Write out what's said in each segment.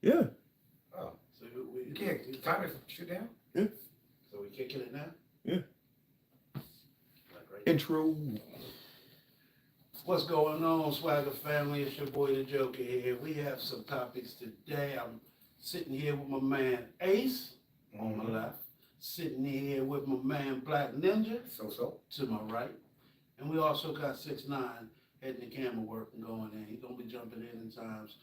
Yeah. Oh, So you can't time it shoot down? So we kicking it now? Yeah. Like right Intro. What's going on, Swagger family? It's your boy the Joker here. We have some topics today. I'm sitting here with my man Ace on my left, sitting here with my man Black Ninja So. to my right, and we also got 6ix9ine heading the camera work and going in. He's gonna be jumping in times,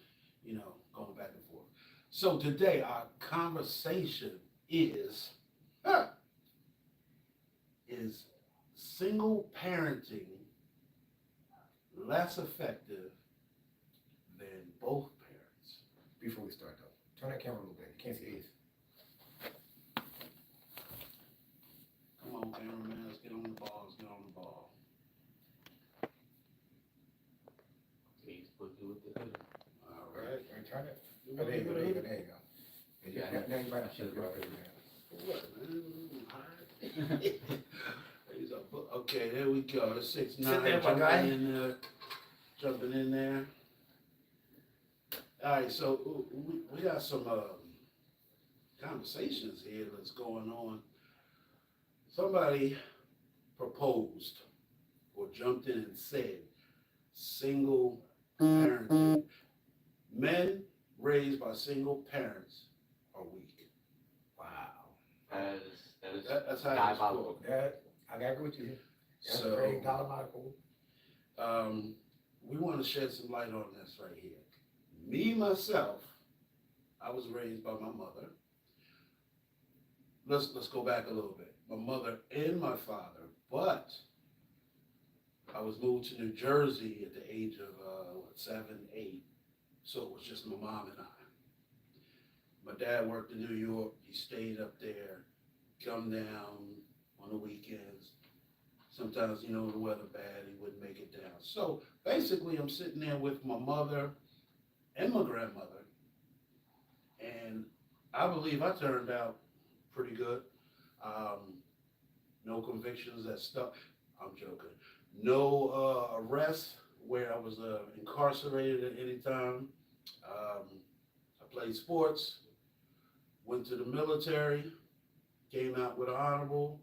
going back and forth. So today our conversation is single parenting less effective than both parents? Before we start though, turn that camera a little bit. You can't see Ace. Come on, cameraman, let's get on the ball. Let's get on the ball. He's putting with the hood. All right. Can you turn it? You Oh, there you go, there you go, want there you go. Yeah, Now you might have should to have go brought it What, man? He's up. Okay, there we go. The Sit 6ix9ine there, my guy. jumping in there. All right, so we got some conversations here that's going on. Somebody proposed or jumped in and said single parenting. Men raised by single parents are weak. Wow. That is That's how it's diabolical. put. That, I gotta agree with you. That's So, very diabolical. we want to shed some light on this right here. Me, myself, I was raised by my mother. Let's go back a little bit. My mother and my father, but I was moved to New Jersey at the age of 7, 8. So it was just my mom and I. My dad worked in New York. He stayed up there, come down on the weekends. Sometimes, the weather bad, he wouldn't make it down. So basically, I'm sitting there with my mother and my grandmother, and I believe I turned out pretty good. No convictions that stuck. I'm joking. No arrests where I was incarcerated at any time. I played sports, went to the military, came out with an honorable,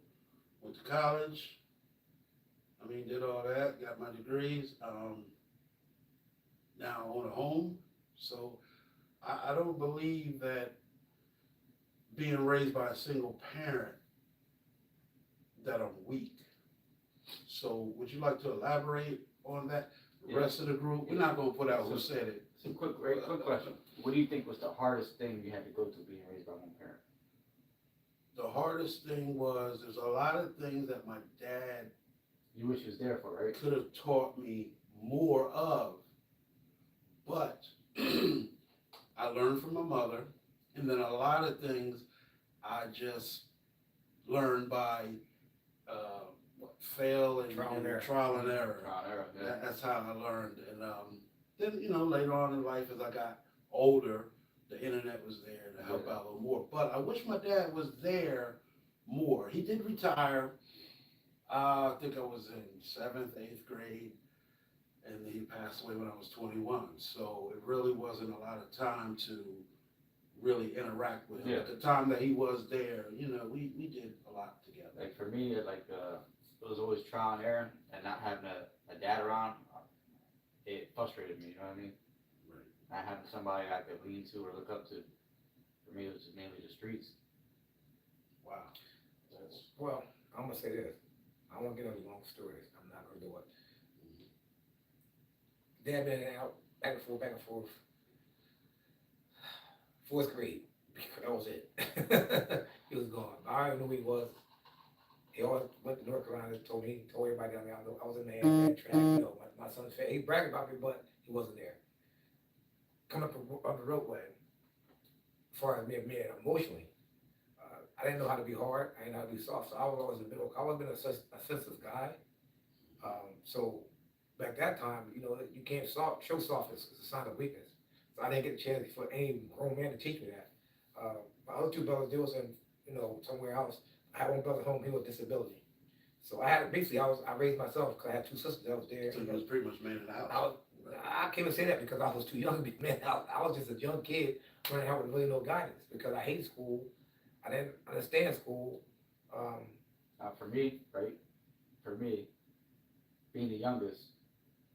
went to college. Did all that, got my degrees. Now I own a home. So I don't believe that being raised by a single parent that I'm weak. So would you like to elaborate on that? The rest of the group, we're not gonna put out who said it. So quick question. What do you think was the hardest thing you had to go through being raised by one parent? The hardest thing was there's a lot of things that my dad You wish he was there for, right? could have taught me more of, but I learned from my mother, and then a lot of things I just learned by fail and Trial and error. trial and error. Yeah. That's how I learned. And then, later on in life, as I got older, the internet was there to help out a little more. But I wish my dad was there more. He did retire. I think I was in 7th, 8th grade, and he passed away when I was 21. So it really wasn't a lot of time to really interact with him. Yeah. At the time that he was there, we did a lot together. Like for me, it was always trial and error, and not having a dad around, it frustrated me. You know what I mean? Right. Not having somebody I could lean to or look up to. For me, it was just mainly the streets. Wow. That's Well, I'm gonna say this. I won't get into long stories. I'm not gonna do it. Dad been in and out, back and forth, back and forth. 4th grade. That was it. He was gone. I already knew who he was. He always went to North Carolina, told everybody down there I was in the air track, my son's fair. He bragged about me, but he wasn't there. Coming up on the roadway, as far as me emotionally, I didn't know how to be hard, I didn't know how to be soft, so I was always in the middle. I always been a sensitive guy. So back that time, you can't show softness, it's a sign of weakness. So I didn't get a chance for any grown man to teach me that. My other 2 brothers, they was in, somewhere else. I had one brother home, he was disability. So I raised myself because I had 2 sisters that was there. So you was pretty much made it out. I can't even say that because I was too young to be man. I was just a young kid running out with really no guidance because I hate school. I didn't understand school. For me, right? For me, being the youngest,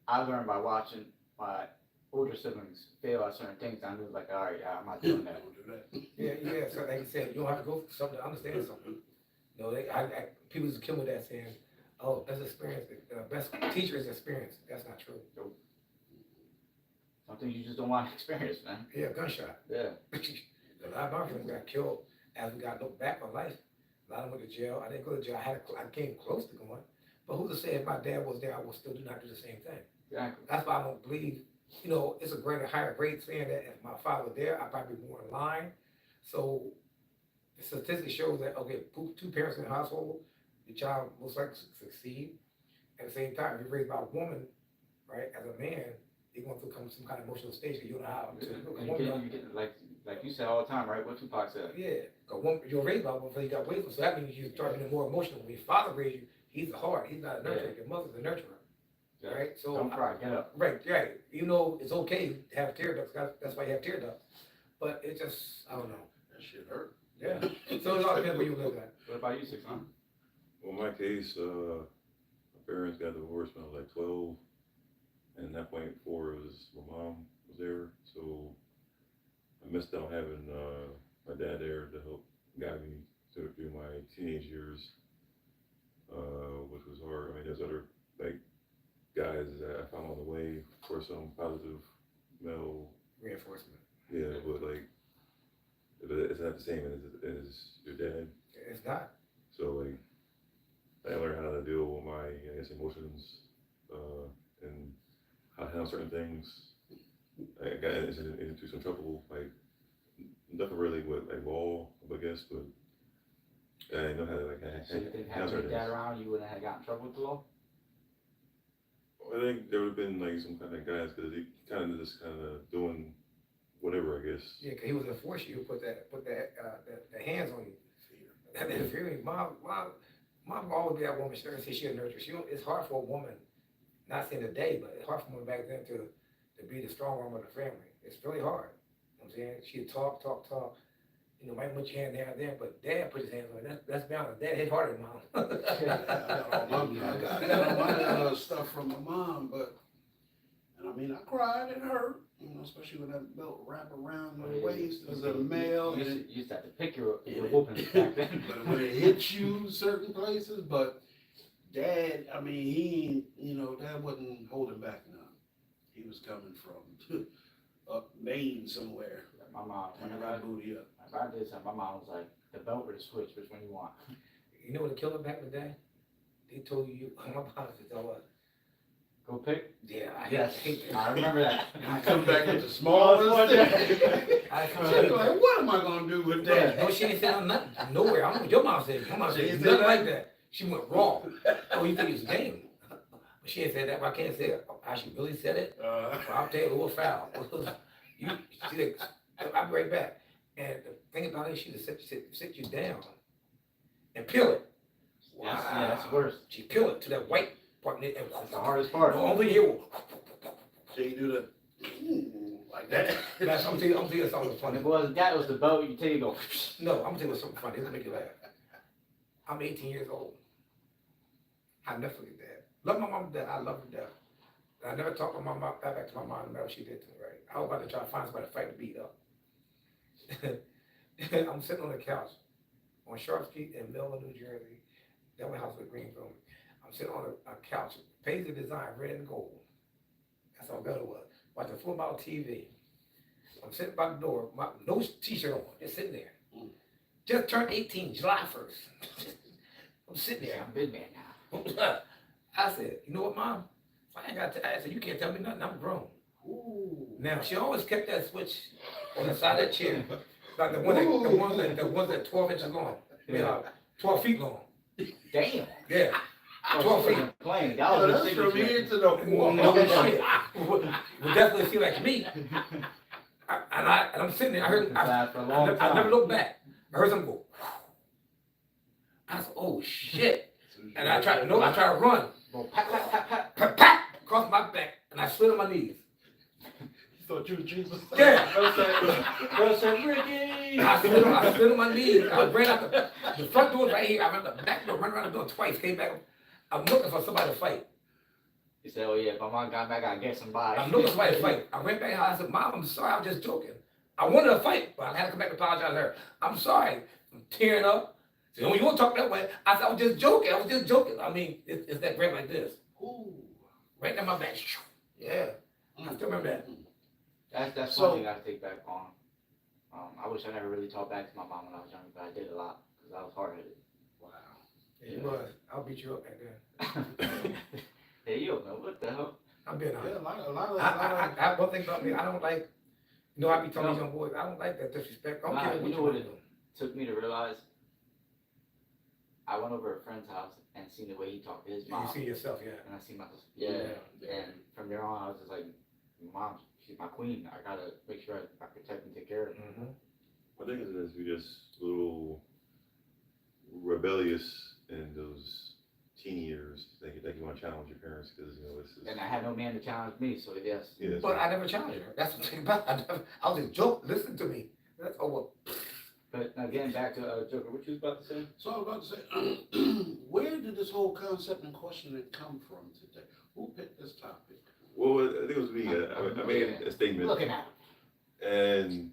I learned by watching my older siblings fail at certain things. I knew, like, all right, yeah, I'm not doing that. Don't do that. Yeah. So like you said, you don't have to go through something to understand something. You know, people just kill me with that saying, "Oh, that's experience. The best teacher is experience." That's not true. Some things you just don't want to experience, man. Yeah, gunshot. Yeah. A lot of my friends got killed as we got looked back on life. A lot of them went to jail. I didn't go to jail. I came close to going. But who's to say if my dad was there, I would still do not do the same thing. Exactly. That's why I don't believe, you know, it's a greater, higher grade saying that if my father was there, I'd probably be more in line. So the statistics shows that, okay, two parents in the household, the child most likely succeed. At the same time, if you're raised by a woman, right, as a man, you're going through some kind of emotional stage because you don't know how to. You get, like you said all the time, right? What Tupac said. Yeah, you're raised by a woman, so you got wisdom. So that means you start being more emotional. When your father raised you, he's the heart. He's not a nurturer. Yeah. Your mother's a nurturer. Yeah. Right? So Don't cry, get up. Right. You know, it's okay to have tear ducts. That's why you have tear ducts. But it just, I don't know. That shit hurt. Yeah. So it all depends where you live at. What about you, 6 months? Well, in my case, my parents got divorced when I was like 12, and at that point, 4 was my mom was there, so I missed out having my dad there to help guide me through my teenage years, which was hard. I mean, there's other like guys that I found on the way for some positive male Reinforcement. yeah, but like it's not the same as your dad. It's not. So like I learned how to deal with my emotions and how to handle certain things. I got into some trouble, like nothing really with like law, I guess, but I didn't know how to like So you think having your dad around, you wouldn't have got in trouble with the law? I think there would have been like some kind of guys because he kind of just kind of doing whatever, I guess. Yeah, because he was enforcing you, put the hands on you. And then feeling, mom will always be that woman. She say she's a nurturer. It's hard for a woman, not saying today, but it's hard for a woman back then to be the strong arm of the family. It's really hard. You know what I'm saying? She'd talk. You know, might put your hand there and there, but dad put his hands on it. That's balance. Dad hit harder than mom. I got all my stuff from my mom, and I mean, I cried, it hurt, you know, especially when that belt wrapped around your waist as a male. You used to have to pick your whoopings back then. But when it hits you certain places, but dad, I mean, he, you know, dad wasn't holding back none. He was coming from up Maine somewhere. My mom, Whenever I booty up. if I did something, my mom was like, the belt or the switch, which one you want? You know what the killer back in the day? They told you, my mom used to tell us, Go pick? yeah, I Yes, hate that. I remember that. I come back with the smallest thing. I come She's back like, what am I gonna do with that? No, she ain't saying nothing. Nowhere. I don't know what your mom said. My mom She said ain't nothing said like that. She went raw. Oh, you think it's a game? But she ain't said that. But I can't say it. How she really said it? Well, I'll tell you a little foul. She said, I'll be right back. And the thing about it, she just sit you down and peel it. Yes, yeah, that's worse. She peel it to that white part. And That's the hardest part. The only here will. So you do the like that. I'm telling you something When funny. it wasn't that, it was the belt, you take it, go. No, I'm telling you something funny. It'll make you laugh. I'm 18 years old. I never forget that. Love my mom to death. I love her to death. And I never talked to my mom, back to my mom, no matter what she did to me, right? I was about to try to find somebody to fight to beat up. I'm sitting on the couch on Sharp Street in Millville, New Jersey. That my house with Greenville. I'm sitting on a couch, Paisley design, red and gold. That's how good it was. Watching football TV. I'm sitting by the door, no t-shirt on, just sitting there. Just turned 18, July 1st. I'm sitting there. I'm a big man now. I said, you know what, Mom? I ain't got to. I said, you can't tell me nothing. I'm grown. Ooh. Now she always kept that switch on the side of the chair, like the ones that 12 inches long, Yeah. 12 feet long. Damn. Yeah, I 12 was feet. playing. That Oh, was that's a from signature. here to the wall. No shit. Would definitely feel like me. And I'm sitting there. I heard. Laughed for a long I time. never looked back. I heard something go. I said, oh shit. And I tried to run. Go pat, pat, pat, pat. Pat, pat, across my back, and I slid on my knees. You thought you were Jesus? Yeah. Girl said, Ricky! I stood on my knees. I ran out the front door right here. I ran the back door, ran around the door twice, came back. I'm looking for somebody to fight. He said, oh yeah, if my mom got back, I'd get somebody. I'm looking for somebody to fight. I went back and I said, Mom, I'm sorry, I was just joking. I wanted to fight, but I had to come back and apologize to her. I'm sorry. I'm tearing up. She said, oh, you want to talk that way? I said, I was just joking. I was just joking. I mean, it's that great like this. Ooh. Right down my back. Yeah. I still remember that. That's So- one thing I take back on. I wish I never really talked back to my mom when I was younger, but I did a lot because I was hard-headed. Wow. It was. I'll beat you up back then. Hey, yo, man, what the hell? I'm being Yeah, honest. a lot of. I have one thing about me. I don't like, I be telling these young boys, I don't like that disrespect. I don't Nah, care you what know you what want to it- do. Took me to realize I went over a friend's house and seen the way he talked to his You mom. see yourself, yeah. And I see my Yeah. And from there on, I was just like, Mom, she's my queen. I gotta make sure I protect and take care of her. Mm-hmm. I think it's we just a little rebellious in those teen years. Think you want to challenge your parents because it's And I had no man to challenge me, so yes. yeah. But I never challenged her. That's the thing about it. I was just joke. Listen to me. That's over. But now getting back to Joker, what you was about to say? So I was about to say, where did this whole concept and questioning come from today? Who picked this topic? Well, I think it was me. I made a statement, Looking at him. and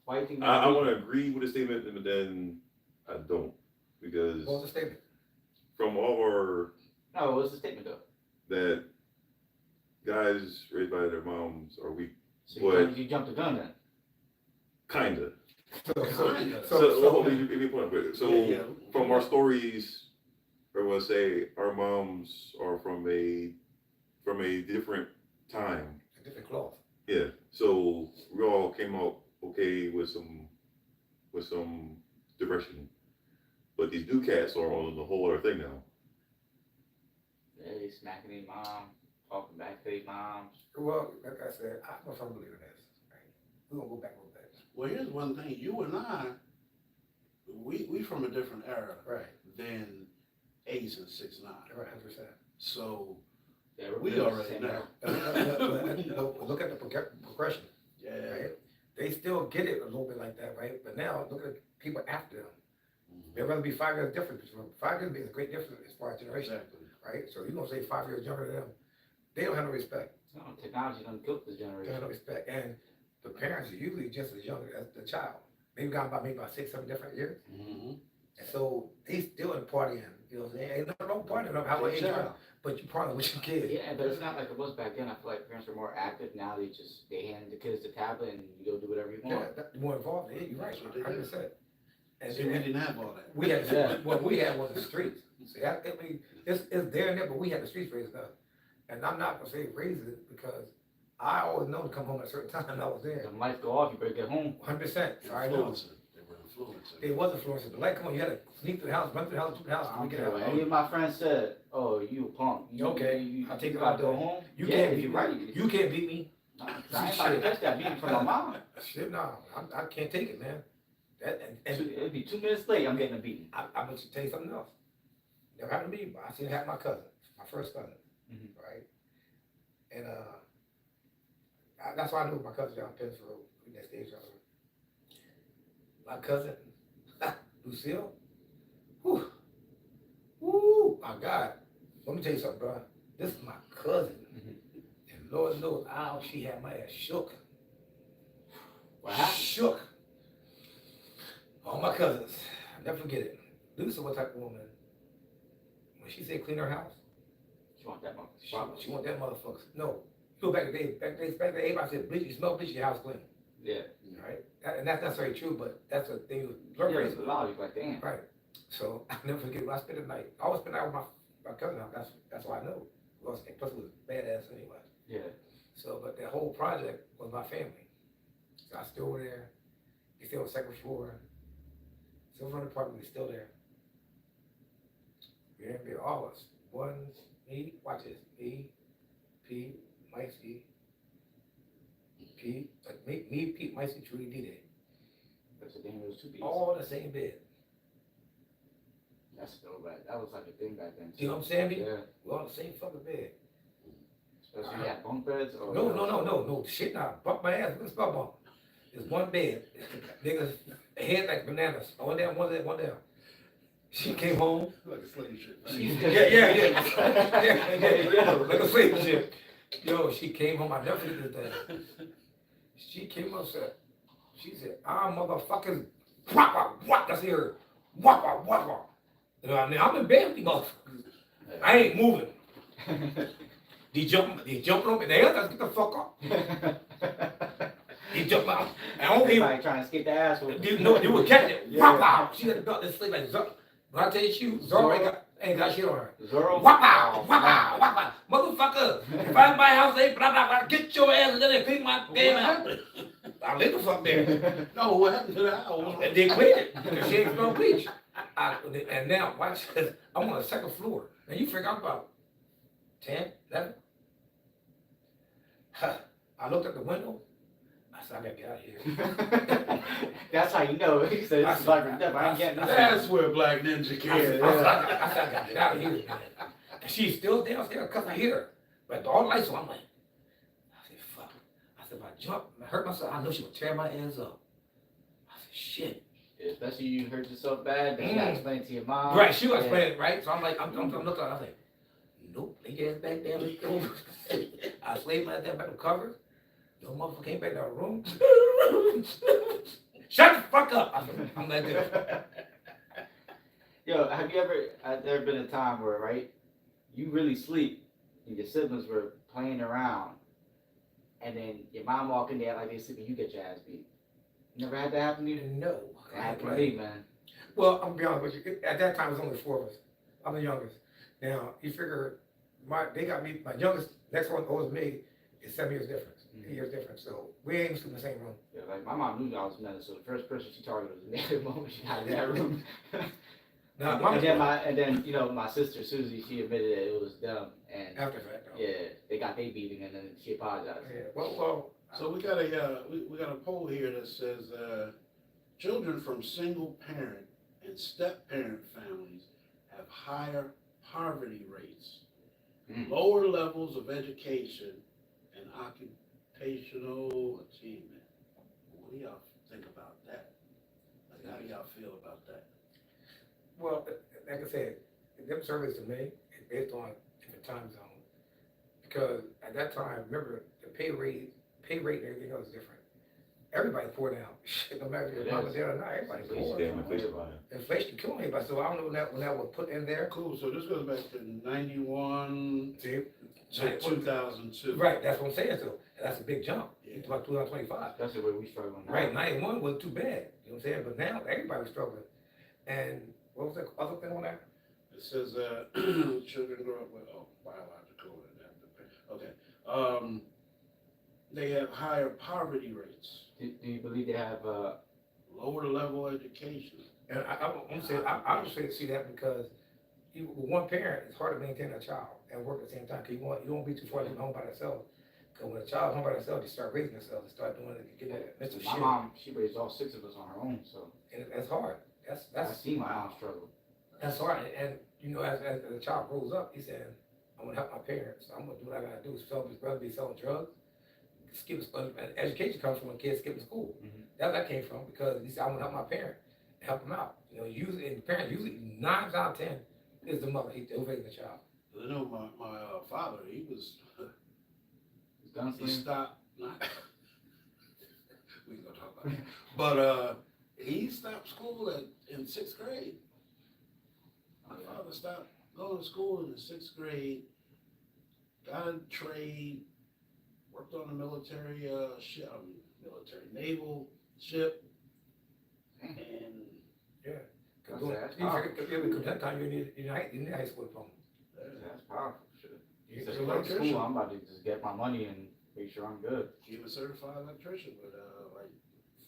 Why do you think? I want to agree with the statement, but then I don't because What was the statement? from all our No, what's the statement though? that guys raised by their moms are weak, So What? you jumped the gun then. kinda. Kinda. So let me point. So Yeah. from our stories, I would say our moms are from a different time. A different cloth. Yeah. So we all came out okay with some depression, but these new cats are on the whole other thing now. Yeah, they smacking their mom, talking back to their moms. Well, like I said, I don't firmly believe in this. Right? We're going to go back a little bit. Well, here's one thing. You and I, we from a different era Right. than Ace and 6ix9ine. Right, 100%. So, Yeah, we pretty much already the same know. era. Look at the progression. Yeah. Right? They still get it a little bit like that, right? But now look at people after them. They'd rather be 5 years different. 5 years makes a great difference as far as generation, Exactly. right? So you're gonna say 5 years younger than them. They don't have no respect. No, technology done killed this They have generation. no respect. And the parents are usually just as young as the child. Maybe got about 6, 7 different years. Mm-hmm. And so they still in partying. You know what I'm saying? Ain't nothing wrong partying, no matter how age you are, but you partying with your kids. Yeah, but it's not like it was back then. I feel like parents were more active. Now they hand the kids the tablet and you go do whatever you Yeah, want. more involved. Yeah, you're right. That's what they 100%. And See, we didn't have all that. we had Yeah. what we had was the streets. See, I mean, it's there and there, but we had the streets raised up. And I'm not gonna say raise it because I always know to come home at a certain time. And I was there, The lights go off, you better get home. 100%. So I know Influencing. They were influencing. it was influencing. The light come on, you had to sneak through the house, run through the house, through the house, I to don't get care what out. any of my friends said. Oh, you a punk. Okay, I'll take it gotta out go there. home. You Yeah, can't beat you're me. right. You can't beat me. Nah, 'cause I ain't about to catch that beating from my mom. Shit, no, I can't take it, man. That and It'd be 2 minutes late. I'm getting a beating. I'm gonna tell you something else. Never happened to me, but I seen it happen to my cousin, my first cousin, Mhm. right? And that's why I knew my cousin down in Pennsylvania. We next to each other. My cousin, Lucille. Whew. Woo, my God. Let me tell you something, bro. This is my cousin. And Lord knows how she had my ass shook. What happened? Shook. All my cousins. I'll never forget it. Lucy, what type of woman? When she said clean her house, You want that she want that motherfucker. No. You go back to the day, back to everybody said, bleach, you smell bleach, your house clean. Yeah. Right? And that's not very true, but that's a thing. Yeah, it's loud. You're like, damn. Right. So I'll never forget when I spent the night. I always spend the night with my cousin. That's why I know. Plus it was badass anyway. Yeah. So, but that whole project was my family. So I still were there. They still on the second floor. Silver Run apartment is still there. We didn't be all of us. Me, watch this. Me, Pete, Micey, Pete, Pete, Micey, Trudy, D-Day. That's a damn. It was 2 beats. All in the same bed. That's still bad. That was like a thing back then. You know what I'm saying, B? Yeah. We're on the same fucking bed. So you had bunk beds or? No, shit, nah, bump my ass, what's my bump? It's one bed, niggas, head like bananas, one down, one there, one down. She came home, Like a slave ship. yeah, like a slave ship. Yo, she came home, I never forget that. She came up, she said, motherfuckers, whop, that's here, whop. You know what I mean, I'm in bed with these motherfuckers. I ain't moving. They jumping on me, they let's get the fuck up. He jumped out. And only Everybody trying to skip the ass with you would catch it. Yeah. Wow. She had to go to sleep like Zorro. But I tell you, Zorro ain't got shit on her. Zorro. Wow. Motherfucker. If I'm in my house, they blah, get your ass and then they clean my damn out. I leave the fuck there. No, what happened to the house? And they quit it because she ain't smell bleach. And now, watch this. I'm on the second floor. And you figure I'm about 10, 11. I looked at the window. I said, I gotta get out of here. That's how you know. He said, this is life or death. I ain't getting nothing. That's where Black Ninja I came. said, I gotta get out of here, man. And she's still downstairs because I hear her. But all the lights on, I'm like, I said, fuck. I said, if I jump, I hurt myself, I know she would tear my ass up. I said, shit. Especially you hurt yourself bad, then you gotta explain to your mom. Right, she was explaining it, right? So I'm like, I'm looking, I was like, nope, lay your ass back down. Let's go. I slaved my ass down back to covers. No motherfucker came back to our room. Shut the fuck up. I said, I'm like this. Yo, have you ever, has there been a time where, right, you really sleep and your siblings were playing around and then your mom walk in there like they sleeping, you get your ass beat? You never had that happen to you? No. That happened to me, man. Well, I'm gonna be honest with you. At that time, it was only 4 of us. I'm the youngest. Now, you figure, they got me, my youngest, next one, oldest me, is 7 years difference. 8 years difference. So we ain't sleep in the same room. Yeah, like my mom knew I was menace, so the first person she targeted was me the moment she got in that room. Now, and then you know, my sister Susie, she admitted that it was them, and after that, though. yeah, they got their beating, and then she apologized. Yeah. Well. So we got a poll here that says children from single parent and step parent families have higher poverty rates, lower levels of education, and occupational achievement. What do y'all think about that? Like, how do y'all feel about that? Well, like I said, them surveys to me is based on different time zone. Because at that time, remember, the pay rate and everything else is different. Everybody poor now. Shit, no matter if you're mama there or not, everybody poor. Damn inflation line. Inflation killing everybody. So I don't know when that was put in there. Cool, so this goes back to 91 See? to 2002. Right, that's what I'm saying. So that's a big jump. Yeah. It's about 2025. That's the way we struggling now. Right, 91 wasn't too bad. You know what I'm saying? But now everybody's struggling. And what was the other thing on that? It says, children grow up with, biological and okay. They have higher poverty rates, Do you believe they have lower level education. And I would say see that because with one parent, it's hard to maintain a child and work at the same time. Cause you don't be too far from home by themselves. Cause when a child's home by themselves, they start raising themselves, they start doing it, getting that mental my shit. mom? She raised all 6 of us on her own, so And that's hard. I That's see my mom struggle. That's hard. And you know, as the child grows up, he said, I'm gonna help my parents. I'm gonna do what I gotta do. So his brother be selling drugs. Education comes from when kids skipping school. Mhm. That's where that came from because he said, I'm gonna help my parent, help him out. You know, usually, and the parent usually 9 out of 10 is the mother who raised the child. I know my father, he was, He's done he something. stopped, not, we can go talk about that. But he stopped school in 6th grade. My father stopped going to school in the 6th grade, got a trade, worked on a military naval ship, and Cause That's that time you need high school diploma. That's powerful. Shit. You He need said, to "Fuck learn school, I'm about to just get my money and make sure I'm good." he was a certified electrician with like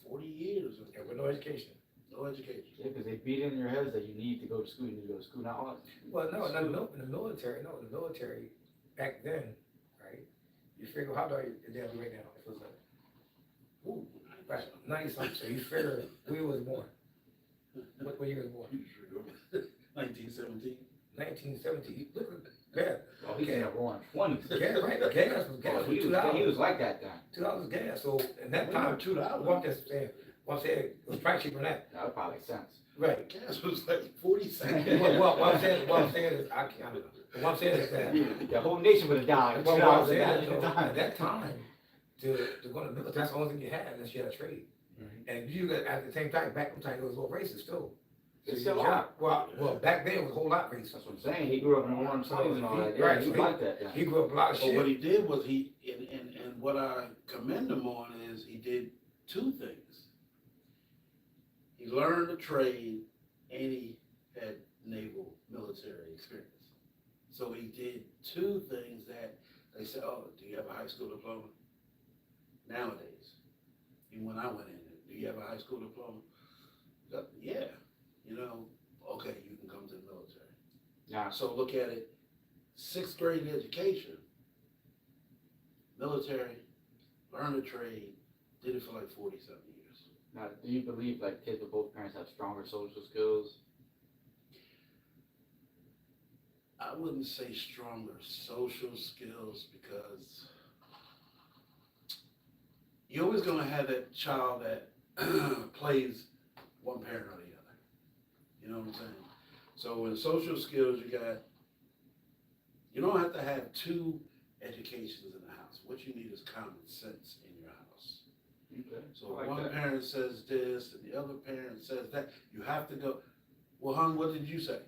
40 years of and with no education. no education. Yeah, because they beat it in your heads that you need to go to school. You need to go to school. Now, Well, no, in the military, back then, right? You figure how old are you damn right now? It was like, ooh, right, 90 something. So you figure we was born. What year was born? 1917. 1970. Look at that. Oh, he's in the roaring 20s. Gas, right? Gas was Oh, he $2. was like that then. $2 gas. So in that We time, were $2. what I'm just saying, it was probably cheaper than that. That would probably make sense. Right. Gas was like 40 cents. What I'm saying is, I don't know. What I'm saying is that, The whole nation would have died. what I'm $2 saying at is, that at time. that time, to go to the military, that's the only thing you had unless you had a trade. And you, at the same time, back in the time, it was a little racist too. It's So still your are. job- Well, back then it was a whole lot racist. That's what I'm saying. He grew up in the roaring 20s and all that. Yeah, Right, he so was like that then. He grew up a lot of So what shit. he did was and what I commend him on is he did two things. He learned the trade and he had naval military experience. So he did two things that they said, oh, do you have a high school diploma? Nowadays, even when I went in, do you have a high school diploma? Yeah, okay, you can come to the military. Yeah. So look at it, 6th grade education, military, learn the trade, did it for like 47 years. Now, do you believe like kids with both parents have stronger social skills? I wouldn't say stronger social skills because you're always gonna have that child that plays one parent or the other. You know what I'm saying? So in social skills, you don't have to have two educations in the house. What you need is common sense in your house. Okay. So I if like one that. parent says this and the other parent says that, you have to go, well, hon, what did you say?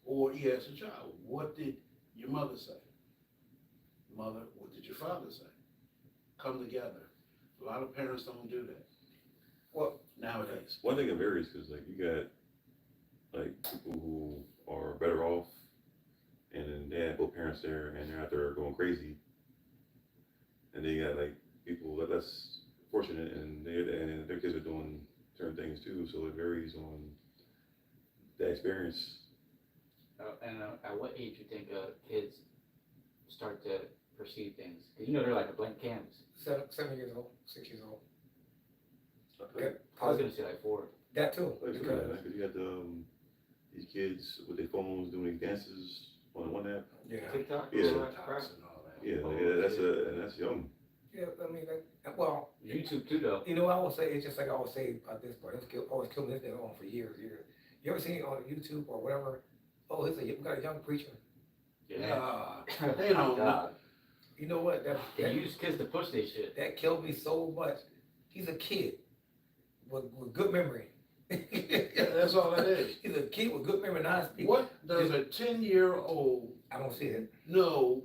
Or you ask the child, what did your mother say? Mother, what did your father say? Come together. A lot of parents don't do that. Well, Nowadays. One thing that varies, cause like you got like people who are better off and then they have both parents there and they're out there going crazy. And then you got like people that less fortunate and their kids are doing certain things too, so it varies on the experience. And at what age do you think kids start to perceive things? Because they're like a blank canvas. 7 years old, 6 years old. Okay. I was gonna say like 4. That too. Like, Because, because you got these kids with their phones doing these dances on one app. yeah. TikTok? Yeah. all that crap? TikToks and all that. Yeah, Oh, that's young. Yeah, I mean, well, YouTube too, though. I always say, it's just like I always say about this, but it's always killing this thing on for years. You ever seen it on YouTube or whatever? Oh, we got a young preacher. Yeah. They don't know. God. You know what? They use kids to push their shit. That killed me so much. He's a kid with good memory. That's all that is. He's a kid with good memory. Now I speak. What does a 10-year-old I don't see it. know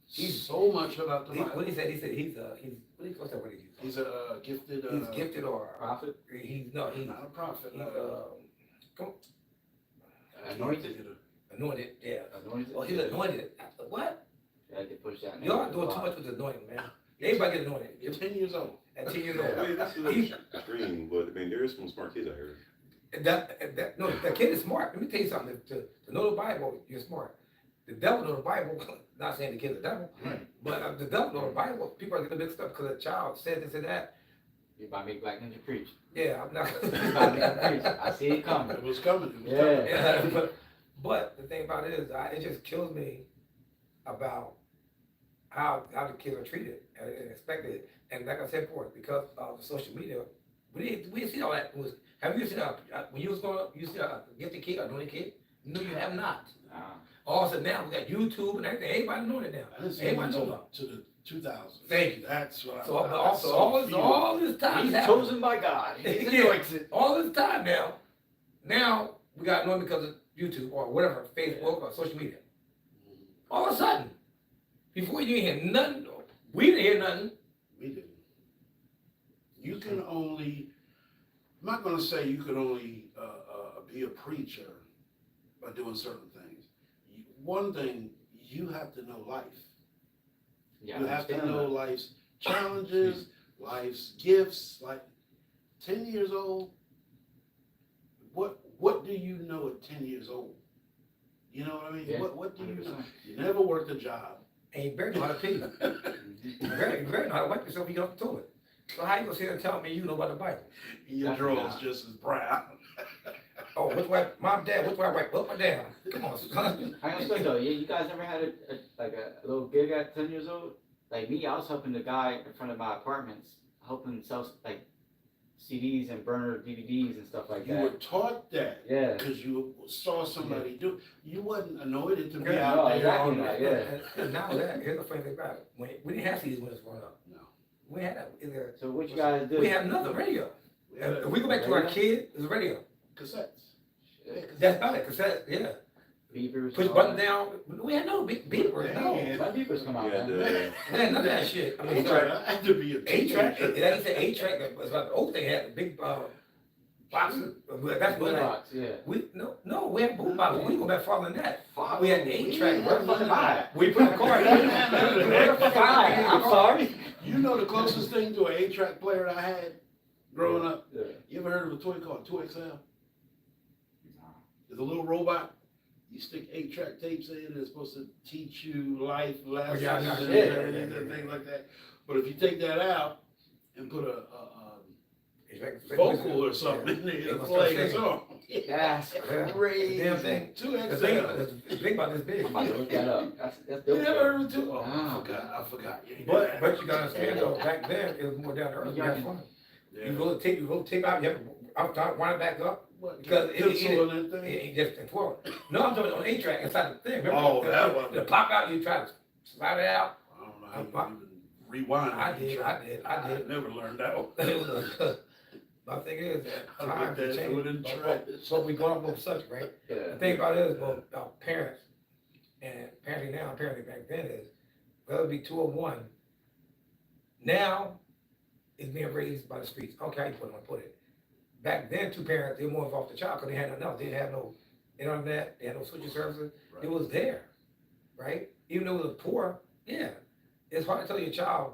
so much about the What Bible? he said what's that word he used? He's a gifted, He's gifted or Prophet? he's not a prophet. Anointed? anointed. Yeah. Anointed? Oh, he's anointed. What? Yeah, they push that. Y'all doing too much with the anointing, man. Everybody get anointed. You're 10 years old. At 10 years I old. mean, that's a little extreme, but I mean, there is some smart kids out here. The kid is smart. Let me tell you something. To know the Bible, you're smart. The devil know the Bible. Not saying the kid's the devil, but the devil know the Bible. People are getting mixed up because a child said this and that. You about to make Black Ninja preach. Yeah, I'm not. You about to make him preach. I see it coming. It was coming. It was Yeah. coming. Yeah, but the thing about it is, it just kills me about how the kids are treated and expected. And like I said before, because of the social media, we didn't see all that. Have you seen when you was growing up, you see a gifted kid, anointed kid? No, you have not. All of a sudden now we got YouTube and everything. Everybody know it now. I didn't see him Everybody know until it. to the 2000s. Thank you. That's what So, but I also saw all this time, He's happened. chosen by God. He's Yeah. anointed. All this time now. Now we got anointed because of YouTube or whatever, Facebook or social media. All of a sudden, before you didn't hear nothing, we didn't hear nothing. We didn't. You can only, I'm not going to say you can only be a preacher by doing certain things. One thing, you have to know life. Yeah, You I have to understand know that. life's challenges, life's gifts. Like 10 years old, what do you know at 10 years old? You know what I mean? Yeah, What do you know? 100%. You never worked a job. And you better know how to pee. You better know how to wipe yourself when you get off the toilet. So how you gonna sit here and tell me you know about the Bible? Your That's drawers not- just as brown. Oh, which way, mom, dad, which way I wipe? Up or down? Come on, son. I understand though. You guys ever had a little gig at 10 years old? Like me, I was helping the guy in front of my apartments, helping sell like CDs and burner DVDs and stuff like You were that. taught that Yeah. because you saw somebody do. You wasn't anointed to be Yeah, out no, there. exactly on not, the- yeah. And now that, here's the funny thing about it. We didn't have CDs when it was growing up. No. We had either, So what you guys do? we had another radio. We had If we go back to our Radio? kid, it was radio. cassettes. Yeah, That's about it, cassette, yeah. Beavers. Push and all button that. down. We had no beepers, no. Yeah. When beavers come out, Yeah, man. the, Man, none of that shit. I mean, I had to be a A-track, teenager. it ain't say A-track, it was like the old thing had the big, boxes. That's what I, Boombox, yeah. we had boom boxes. We go back farther than that. We had the A-track. Where the fuck am I? We put the car in. Where the fuck am I? I'm sorry. You know the closest thing to an 8-track player I had growing up? Yeah. You ever heard of a toy called 2XL? It's a little robot. You stick 8-track tapes in, and it's supposed to teach you life lessons yeah, I know. and Yeah, everything and things like that. But if you take that out and put a vocal or something in there, It it'll was play so a song. That's Yeah. Crazy. Damn thing. The 2XL. thing, the thing about this big. I'm about to look that up. That's You dope. never heard of it too? Oh, Ah. I forgot. You ain't But that. you gotta understand though, back then, it was more down to earth. You had fun. Yeah. You roll the tape out, you have to, I'm trying to wind it back up. What, because pencil and that It thing? ain't just in twirl. No, I'm talking on A-track inside the thing. Remember? Oh, that one. The pop out, you try to slide it out. I don't know how you even rewind. I it. did. I never learned that one. My thing is that I times looked at have it, we didn't changed. try So we going off on subject, right? The Yeah. thing about it is, well, our parents, and parenting now, parenting back then is, whether it be 2 or 1, now it's being raised by the streets. Okay, I put it. Back then, 2 parents, they were more involved with the child because they had nothing else. They didn't have no internet, they had no switching services. Right. It was there, right? Even though it was poor, yeah. It's hard to tell your child,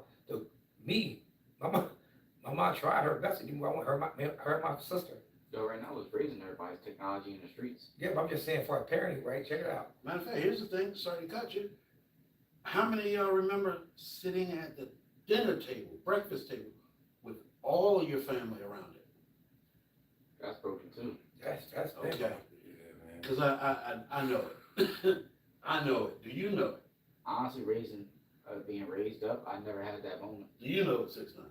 my mom tried her best to do what I want, her and my sister. So right now, it's raising everybody's technology in the streets. Yeah, but I'm just saying for our parenting, right? Check it out. Matter of fact, here's the thing, sorry to cut you. How many of y'all remember sitting at the dinner table, breakfast table, with all of your family around it? That's broken too. That's Okay. big. yeah, man. Because I know it. I know it. Do you know it? Honestly, being raised up, I never had that moment. Do you know it, 6ix9ine?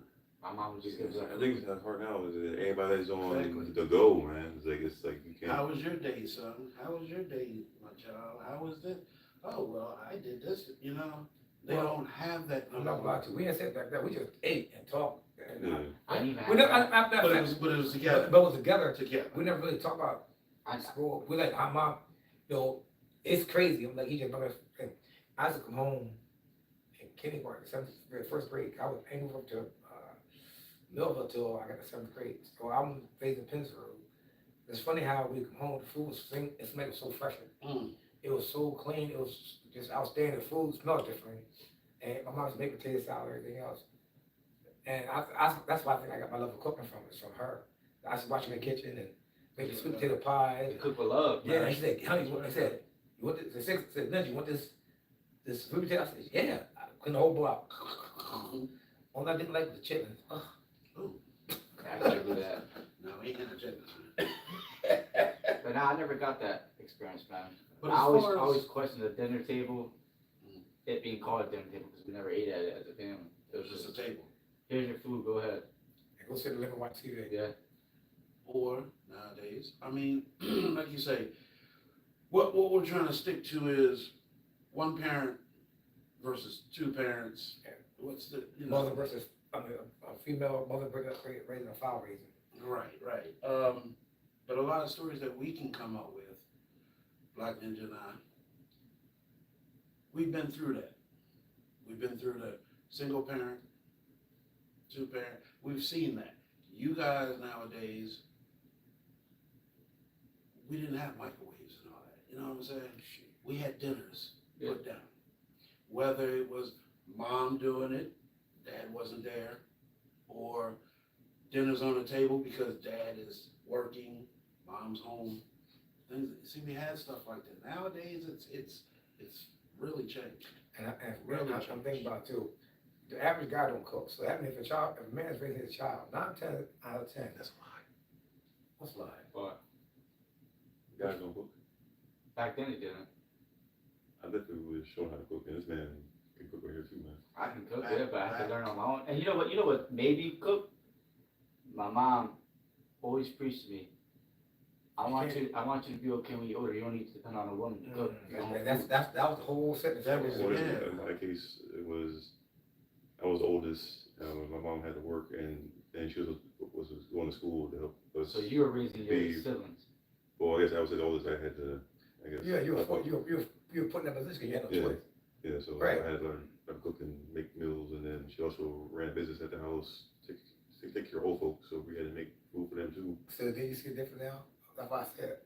My mom would just give us I think it's not hard now. Is that everybody's on Exactly. the go, man. It's like you can't. How was your day, son? How was your day, my child? How was this? Oh, well, I did this, you know? They Well, don't have that. I'm not gonna lie to you. We didn't sit like that. We just ate and talked. And, Yeah. I didn't even we never, have But it was together. but it was together. Together. We never really talked about I, school. We like our mom, it's crazy. I'm like, he just I used to come home in kindergarten, 7th grade, 1st grade. I moved up to Millville till I got to 7th grade. So I'm raised in Pittsburgh. It's funny how we come home, the food was it smelled so fresh. Mm. It was so clean. It was just outstanding. The food smelled different. And my mom used to make potato salad and everything else. And that's why I think I got my love of cooking from. It's from her. I used to watch her in the kitchen and make the sweet potato pie. they cook with love. Yeah, man. and she said, honey, I said, you want this? She said, Lindsay, you want this sweet potato? I said, yeah. I cleaned the whole bowl out. All I didn't like was the chicken. Ugh. I can't do that. No, he ain't gonna check this. But nah, I never got that experience, man. But I as always, far as- always questioned the dinner table, Mm. it being called a dinner table because we never ate at it as a family. It was It's just just, a table. here's your food, go ahead. And go sit in the living room, watch TV. Yeah. Or nowadays, I mean, like you say, what we're trying to stick to is 1 parent versus 2 parents. Yeah. What's the, you know? Mother versus, a female mother raising a foul raising. Right. But a lot of stories that we can come up with, Black Ninja and I, we've been through that. We've been through the single parent, 2 parent. We've seen that. You guys nowadays, we didn't have microwaves and all that. You know what I'm saying? We had dinners put down. Whether it was mom doing it, dad wasn't there, or dinner's on the table because dad is working, mom's home. Things. See, we had stuff like that. Nowadays, it's really changed. And Really I'm thinking about too, the average guy don't cook. So that means if a man is raising his child, 9 10 out of 10, That's why. what's lying? But guys don't cook. Back then it didn't. I definitely was shown how to cook, and this man can cook right here too, man. I can cook it, but I have to learn on my own. And you know what made me cook? My mom always preached to me. I want you to be okay when you're older. You don't need to depend on a woman to cook. You know? That was the whole sentence. That was- Well, Yeah. in my case, I was the oldest. My mom had to work, and she was going to school to help us. So you were raising your Be- siblings. Well, I guess I was the oldest. I had to, I guess. Yeah, you were put in that position. You had no Yeah. choice. Yeah, so Right. I had to learn how to cook and make meals, and then she also ran a business at the house to take care of old folks, so we had to make food for them too. So then you see the difference now? That's why I said,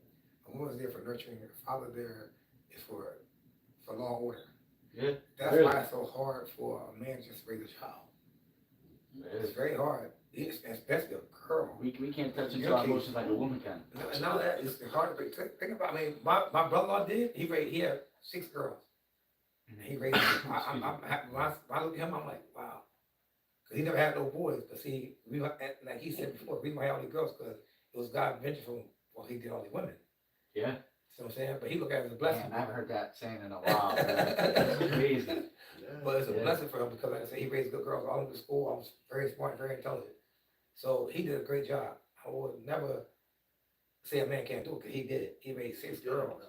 a woman's there for nurturing, a father there is for law and order. Yeah. That's Really? why it's so hard for a man just to raise a child. It's very hard, especially a girl. We can't touch into Your our case- emotions like a woman can. And now that it's hard to think about. I mean, my brother-in-law did. He had 6 girls. And he raised them. When I look at him, I'm like, wow. Because he never had no boys. But see, like he said before, we might have all these girls because it was God's invention for him. Well, he did all the women. Yeah. See what I'm saying? But he looked at it as a blessing. Man, I haven't heard that saying in a while. Man. That's crazy. Yeah. But it's a Yeah. blessing for him because, like I said, he raised good girls all over school. I was very smart, very intelligent. So he did a great job. I would never say a man can't do it because he did it. He raised 6 girls.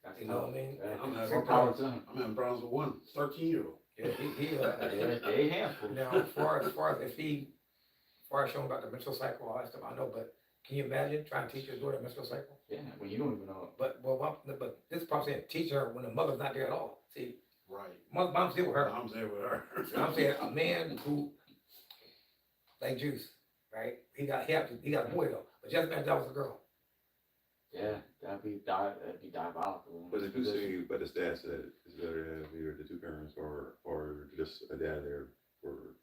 That's You know what I mean? Yeah. I'm having More Six power girls. to him. I'm having problems with one 13-year-old. Yeah, he They a handful. now as far as showing about the menstrual cycle, all that stuff, I know, but can you imagine trying to teach your daughter menstrual cycle? Yeah, when you don't even know But this problem saying teach her when the mother's not there at all. See, Right. mom's there with her. Mom's there with her. So I'm saying a man who like Juice, right? He got a boy though, but just imagine that was a girl. it. Yeah, that'd be diabolical. But if you see by the stats that it's better to have either the 2 parents or just a dad there for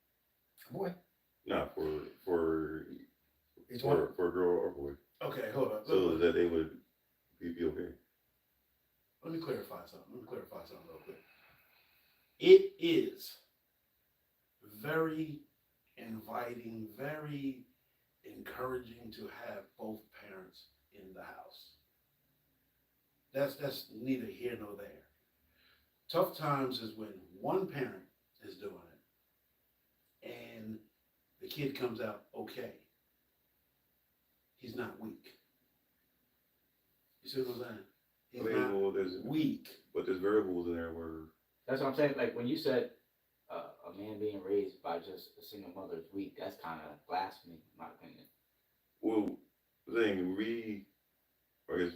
A boy, not for each one. for a girl or boy, Okay, hold on. so that they would be okay. Let me clarify something real quick. It is very inviting, very encouraging to have both parents in the house. That's neither here nor there. Tough times is when one parent is doing it and the kid comes out okay. He's not weak. You see what I'm saying? He's I mean, not well, there's weak. but there's variables in there where That's what I'm saying. Like when you said a man being raised by just a single mother is weak, that's kind of blasphemy, in my opinion. well, the thing I guess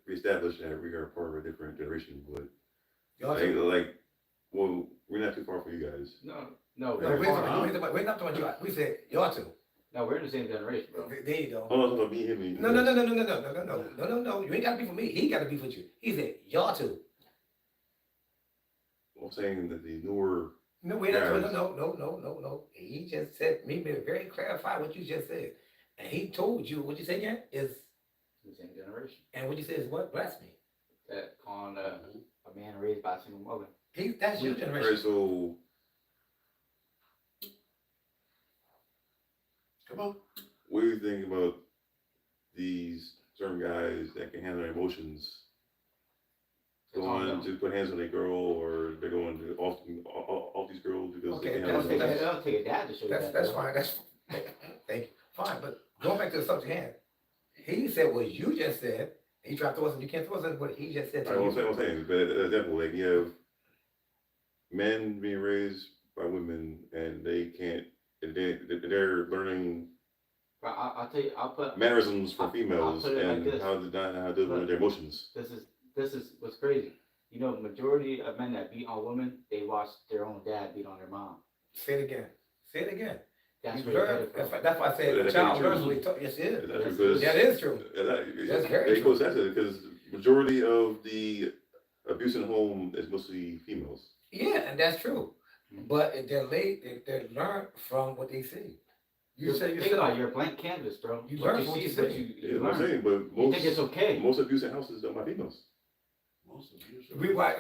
we established that we are part of a different generation, but Y'all well, we're not too far from you guys. No, No, we're we're far not enough. talking about you. We said y'all two. No, we're in the same generation, bro. There you go. Oh, no, no, me, him, No. You ain't got to be for me. He got to be for you. He said y'all two. I'm saying that the newer, No, we're not. Guys. No. He just said me very clarify what you just said, and he told you what you said again is, The same generation. and what you said is what blasphemy. That calling a man raised by a single mother. That's your alright, generation. so Come on. what do you think about these certain guys that can handle their emotions going to put hands on a girl, or they're going to off these girls because Okay, they can That'll handle that's- their take a dad to show you that. That's bro. fine. That's thank you. Fine, but going back to the subject hand, he said what you just said. He tried to throw us, and you can't throw us in what he just said to I'm you. saying, but as example, like you have men being raised by women, and they can't, they're learning But I'll tell you, I'll put mannerisms for I'll females put it like and this. how to deal with their emotions. this is what's crazy. You know, majority of men that beat on women, they watch their own dad beat on their mom. Say it again. Say it again. That's You where you learn- get it from. that's why I said the That's child very learns true. what he taught. Yes, it is. That's That's- because That is true. That's very true. Because majority of the abuse in the home is mostly females. Yeah, and that's true. Mhm. But if they're late, they learn from what they see. You said Think about it, yourself. you're a blank canvas, bro. You What learn what see you is what see. you Yeah, I'm learn. saying, but You think it's okay. most abuse in houses done by females. Most of you. Rewrite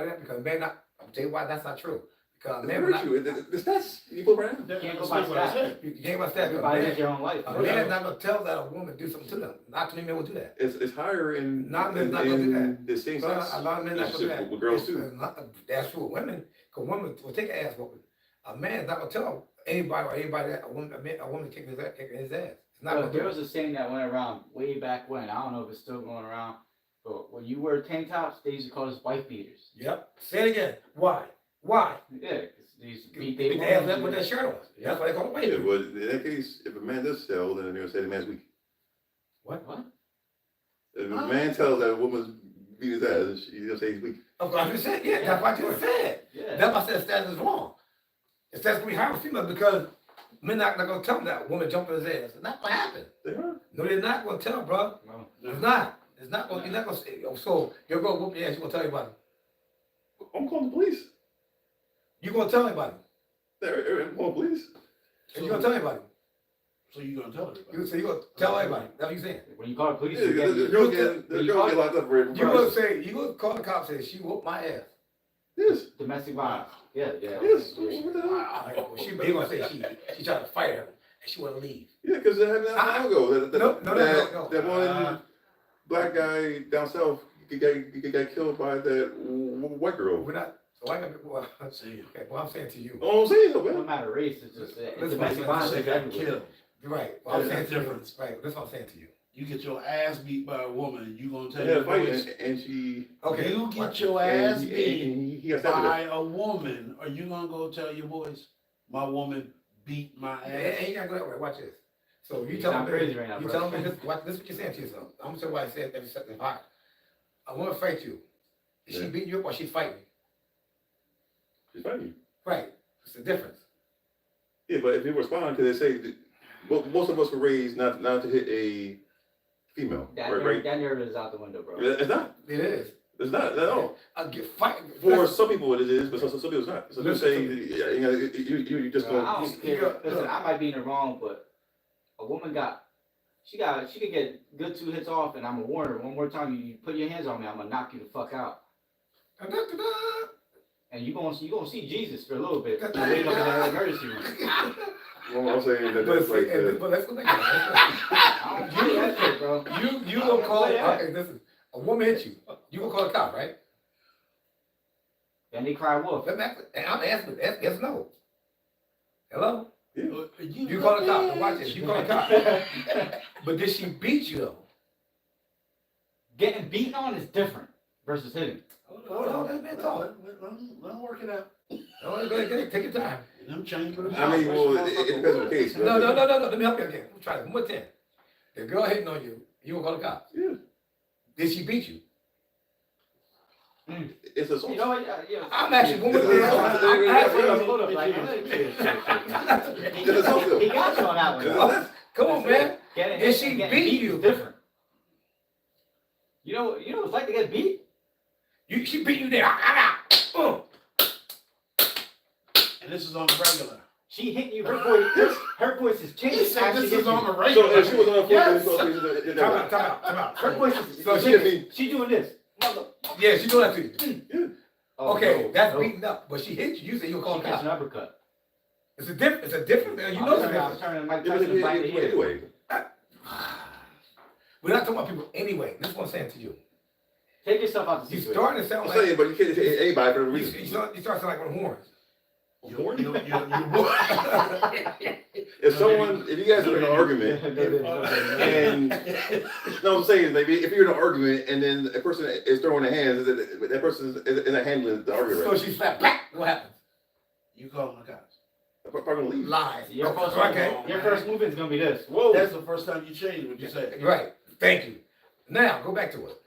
that because may not. I'm tell you why that's not true. Because It man, will hurt not, you. The stats, you put around. That- Can't go that's by not what I stats. said. you can't about that. Everybody has Man, your own life. a man not gonna tell that a woman do something to them. Not too many men will do that. It's higher in, Not men not gonna do that. the same But sex a lot of men not gonna do relationship that. with girls It's, too. that's true. Women, cause women will take an ass whooping. A man's not gonna tell anybody or anybody that a woman kicking his ass. It's not Well, gonna do there it. was a saying that went around way back when. I don't know if it's still going around. But when you wear tank tops, they used to call us wife beaters. Yep. Say it again. Why? Why? Yeah, 'cause they used to Beat beat their their ass up with that shirt on. That's why they call it Yeah, weight. but in that case, if a man does tell, then they're gonna say the man's weak. What? What? If a man tells that a woman's beat his ass, he's gonna say he's weak. Of course, I just said, yeah, that's what I just said. Yeah. That's why I said status is wrong. It says gonna be higher for females because men not gonna tell them that woman jumped on his ass. It's not gonna happen. They are. No, they're not gonna tell, bro. Well, It's not. It's not gonna. You're not gonna say. So you're gonna whoop your ass. You gonna tell anybody? I'm calling the police. You gonna tell anybody? I'm calling the police. You gonna tell anybody? So you gonna tell everybody? So you gonna tell everybody? That's what you saying. when you call the police, Yeah, you the get girls get locked up for it. You gonna say? You gonna call the cops and say she whooped my ass? Yes. domestic violence. Yeah, yeah. Yes. Yeah. What the hell? Well, she gonna say she tried to fight her and she wanna leave. Yeah, because it happened not long ago. No. That one black guy down south, he got killed by that white girl. We're not. So I gotta. Well, See, okay. Well, I'm saying to you. Oh, I'm saying though, No man. matter race, it's just Listen, domestic listen, violence they is got everywhere. killed. You're right. Well, I'm There's saying a to you. difference. Right. That's what I'm saying to you. You get your ass beat by a woman, you gonna tell Yeah, your fight, boys, and she. Okay. you get your ass and beat he got stabbed to by death. a woman, are you gonna go tell your boys, my woman beat my ass? Ain't gotta go that way. Watch this. So you You tell sound me, crazy right now, you bro. tell me this. Watch this. What you're saying to yourself. I'm gonna tell you why I said every second hot. I want to fight you. Is she Yeah. beating you up or she fighting? She's fighting you. Right. It's the difference. Yeah, but if you respond, because they say that, most of us were raised not to hit a female, That, right? that narrative is out the window, bro. It's not. It is. It's not at all. I get fight. For some people it is, but some people it's not. So they're Listen saying, to me. yeah, you just I don't. don't care. Listen, I might be in the wrong, but a woman she could get good 2 hits off, and I'm gonna warn her one more time. You put your hands on me, I'm gonna knock you the fuck out. Da-da-da-da. And you gonna see Jesus for a little bit. Wake up in that emergency room. Well, I'm saying that But that's like see, but let's go back. I don't do that shit, bro. You gonna call? Yeah. Okay, listen. A woman hit you. You gonna call the cop, right? And they cry wolf. Let me ask, and I'm asking. Yes, no. Hello. You You call the cop. Watch this. You call the cop. But did she beat you though? Getting beaten on is different versus hitting. Hold on, let me talk. Let them work it out. Oh, go ahead, take your time. And them chambers. I mean, well, it depends on the case. No. Let me help you again. We'll try this one more time. The girl hitting on you. You gonna call the cops? Yeah, Did she beat you? it's assault. You know what? Yeah. I'm actually one more Yeah. time. I'm asking. Hold up, like, It's assault. he got you on that one. Yeah. Come on, man. Getting Did hit she and getting beat beat you? is different. You know what it's like to get beat? She beat you there. And this is on the regular. She hit you. Her voice is changed. He said after this she is hit on you. the So regular. if she was on a Yes. foot, Time out. Her voice is. So she hit me. She doing this. Yeah, she doing that to you. Oh, Okay, no, that's no. beating up. But she hit you. You said you call She the gets cops. an uppercut. It's a different. You know the I'm difference. turning Mike Tyson right here. Anyway, We're not talking about people anyway. This is what I'm saying to you. Take yourself out the You situation. starting to sound I'm like saying, but you can't hit anybody for a you reason. start to sound like one of the horns. If someone, if you guys are in an argument, and no, I'm saying, like, if you're in an argument and then a person is throwing their hands, that person isn't handling the argument. So Right? she slapped. Back. What happens? You calling the cops. I'm probably gonna leave. Lies. Your first, Okay. your first move is gonna be this. Whoa. That's the first time you changed what you said. Right. Thank you. Now go back to it.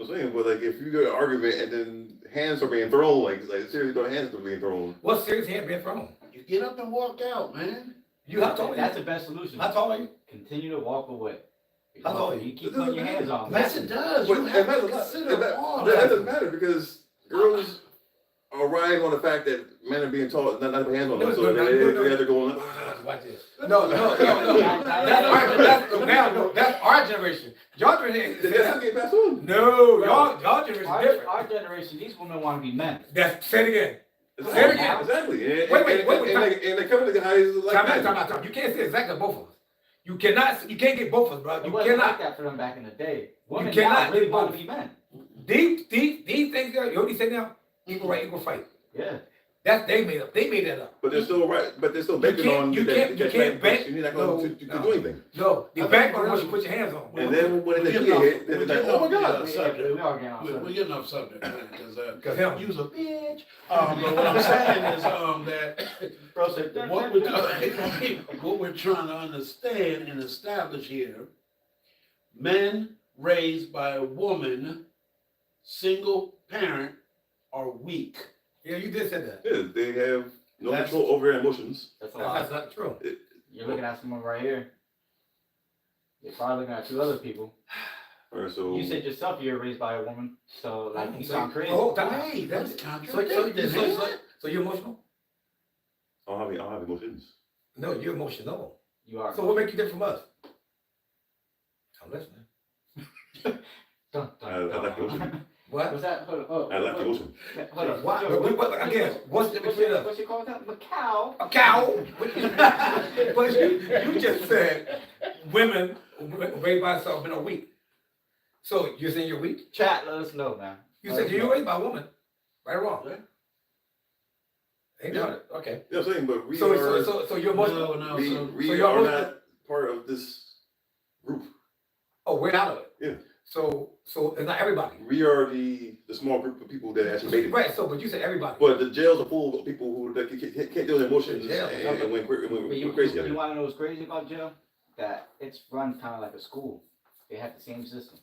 I'm saying, but like, if you go to an argument and then hands are being thrown, like seriously, the hands are being thrown. What serious hand being thrown? You get up and walk out, man. You how tall are That's you? the best solution. How tall are you? Continue to walk away. How tall are You you? keep putting your hands on. Yes, it does. But You that have to doesn't- consider all that that. doesn't matter because girls are riding on the fact that men are being taught not to put hands on them, No, so no, no. they're going. Watch this. No. That's our generation. Y'all generation. That's not getting passed on. No, y'all generation is Our, different. our generation, these women want to be men. That's say it again. Say it again. Exactly. And, Wait, and they come to the houses like that. Time out. You can't say exactly both of us. You can't get both of us, bro. It You wasn't like cannot. that for them back in the day. Women cannot now really get want both. to be men. These things, you know what he said now? Equal right, equal fight. Yeah. That's they made up. They made that up. But they're still right. But they're still banking on you can't bank. You're not going to do anything. No, the bank on what you put your hands on. And then when they We're get hit, getting they're off- like, oh my we're God. getting off subject. We are getting off We're subject. getting off subject, man, Cause him. you's a bitch. But what I'm saying is, that Bro said, what we're doing, what we're trying to understand and establish here, men raised by a woman, single parent, are weak. Yeah, you did say that. Yeah, they have no That's- control over their emotions. That's a That's lot. not true. You're looking at someone right here. You're probably looking at two other people. All right, so You said yourself you were raised by a woman, so like you sound crazy. Oh, Hey, that's so contradicting. you're emotional? I don't have emotions. No, you're emotional. You are. So what makes you different from us? I'm listening. Dun, I like the ocean. What? What's that? Hold on. Oh, I like the ocean. Hold on. What? Joe, What- again, what's the between us? What's your call that? Macau. A cow. But you just said women raised by themselves men are weak. So you're saying you're weak? Chat, let us know, man. You said you're raised by a woman. Right or wrong? Yeah. Ain't Yeah. got it. Okay. You know what I'm saying? But we So are, so you're emotional. No, we, so we you're are emotional? not part of this group. Oh, we're out of it. Yeah. So it's not everybody. We are the small group of people that actually made it. Right. So, but you said everybody. But the jails are full of people who that can't deal with emotions Yeah. and went But you crazy. you want to know what's crazy about jail? That it's run kind of like a school. They have the same system.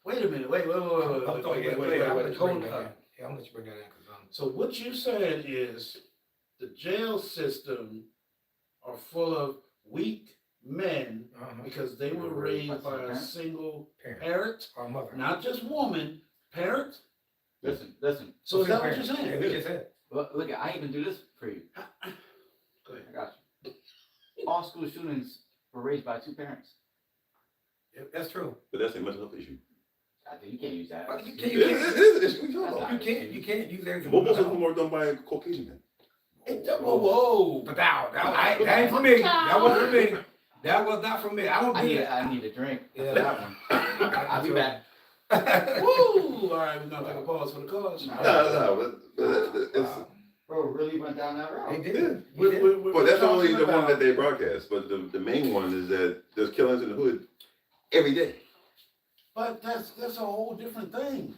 wait a minute, wait. I'm gonna let you bring that Hold in. up. Yeah, I'm gonna let you bring that in because So what you're saying is the jail system are full of weak men because they were raised by a single parent, our mother. not just woman, parent. Listen. So is that what you're Yeah, saying? we just said. Look, I even do this for you. Go ahead. I got you. All school shootings were raised by two parents. Yeah, that's true. But that's a mental health issue. I think you can't use that. But you It can't. is an issue. We talk about. You can't use everything. Most of them are done by Caucasian men. Whoa. But that ain't for me. That wasn't for me. That was not for me. I don't do that. I need a drink. Yeah. For that one. I'll be back. Woo! All right, we're gonna take a pause for the cause. No, but it's, Bro, really went down that He route. did. yeah. He did. But that's only the talking one that about- they broadcast. But the main one is that there's killings in the hood every day. But that's a whole different thing.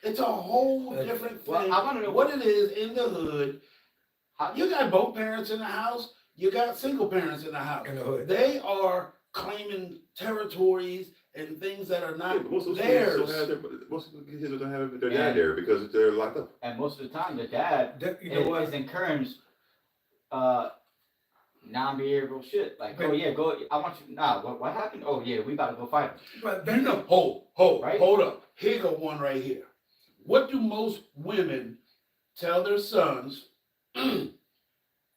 It's a whole different Well, thing. I wanna know what it is in the hood. You got both parents in the house. You got single parents in the house. In the hood. They are claiming territories and things that are Yeah, not but most of those theirs. kids don't have most of the kids don't have their Yeah. dad there because they're locked up. And most of the time, the dad You know what? is encouraged non-behavioral shit. Like, But- oh yeah, go. I want you. Nah, what happened? Oh yeah, we about to go fight him. But You know, hold Right? up. Here go one right here. What do most women tell their sons,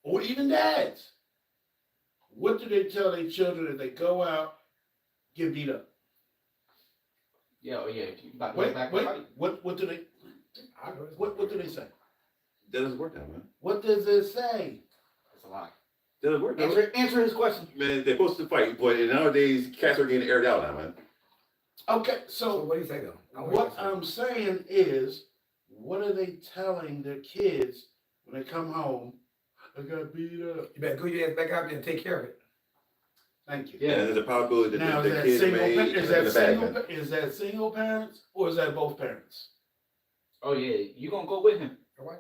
or even dads? What do they tell their children if they go out, get beat up? Yeah, oh yeah, you about to go Wait, back wait. and fight. What do they? What do they say? That doesn't work now, man. What does it say? That's a lie. That doesn't work now. Answer his question. Man, they're supposed to fight, but nowadays cats are getting aired out now, man. Okay, So so what do you say though? what I'm saying is, what are they telling their kids when they come home? I got beat up. You better go your ass back out there and take care of it. Thank you. Yeah. And there's a probability that Now the is that kids single? may Is in that the bag, single? man. Is that single parents or is that both parents? Oh yeah, you gonna go with him? All right.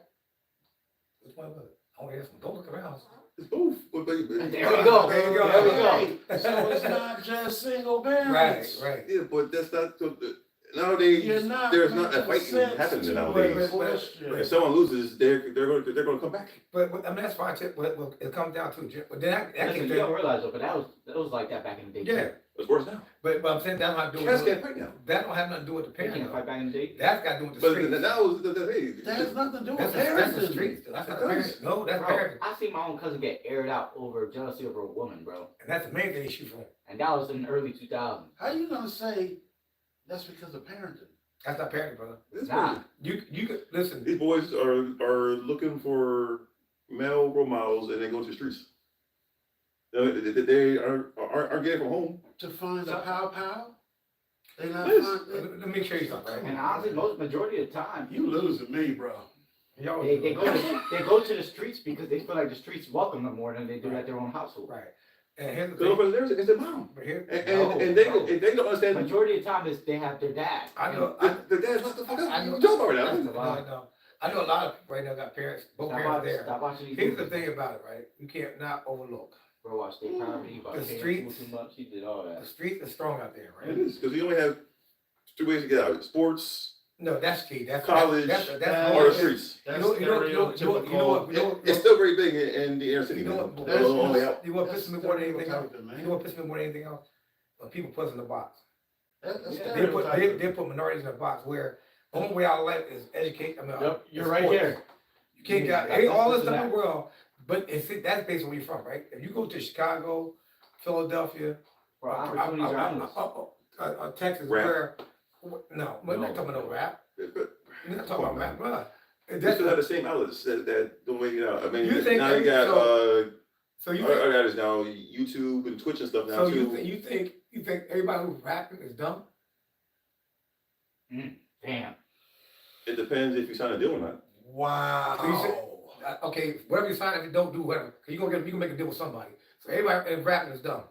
Which one was it? I want to ask them. Don't look around. It's both. But There we go. There you go. There we go. Right. So it's not just single parents. Right. yeah, but that's not nowadays. You're not. There's not a making fighting sense happening to nowadays. the question. If someone loses, they're going to come back. But I mean that's fine. Well, it comes down to it. But then that Listen, can't you don't realize though, but that was like that back in the day. Yeah. too. It's worse now. But I'm saying that not doing. Cats can't fight now. That don't have nothing to do with the They parent. can't fight back in the day. That's got to do with the But streets. now, hey, That has nothing to do with That's the parenting. streets. That's not It the does. parents. No, that's Bro, parents. I seen my own cousin get aired out over jealousy over a woman, bro, And that's the main thing issue for him. and that was in the early 2000s. How you gonna say that's because of parenting? That's not parenting, brother. This Nah. You could listen. These boys are looking for male role models, and they go to the streets. They aren't getting from home. To find a pow. They not Yes. find, Let me show you something. And Right? honestly, majority of the time, you losing me, bro. Y'all they go to the streets because they feel like the streets welcome them more than they do at their own household. right. And here's the Because thing. over there, it's their mom, But here, and they don't understand. Majority of the time is they have their dad. I know. The dad's not the fuck up. I know. What you talking about right That's now? the lie. I know a lot of people right now got parents, both parents there. Stop watching these Here's the movies. thing about it, right? You can't not overlook. Bro, watch State Poverty, he about The to pay streets- too much, he did all The that. streets are strong out there, It right? is because you only have 2 ways to get out: sports, No, that's key. That's college, That's or more the than- streets. That's You know what? It's still very big in the inner city. You know man. what? That's- Only out. You know what pisses me more than anything else? stereotyping, man. You know what pisses me more than anything else? When people put us in the box. That's Yeah. stereotyping. They put minorities in a box where the only way out of life is educate. I mean, Yep, you're it's right sports. here. You can't get That's- all this that's stuff in that. the world, but that's based on where you're from, right? If you go to Chicago, Philadelphia, Bro, opportunities are endless. Texas, Rap. no, we're not talking about rap. But We're not talking about rap, bro. they That's still have the same outlets that don't make it out. I mean, You think now you got so you other think, guys now YouTube and Twitch and stuff now so too. you think everybody who's rapping is dumb? Damn. It depends if you sign a deal or not. Wow. So you said- Okay, whatever you sign, if you don't do whatever, you gonna make a deal with somebody. So everybody in rapping is dumb.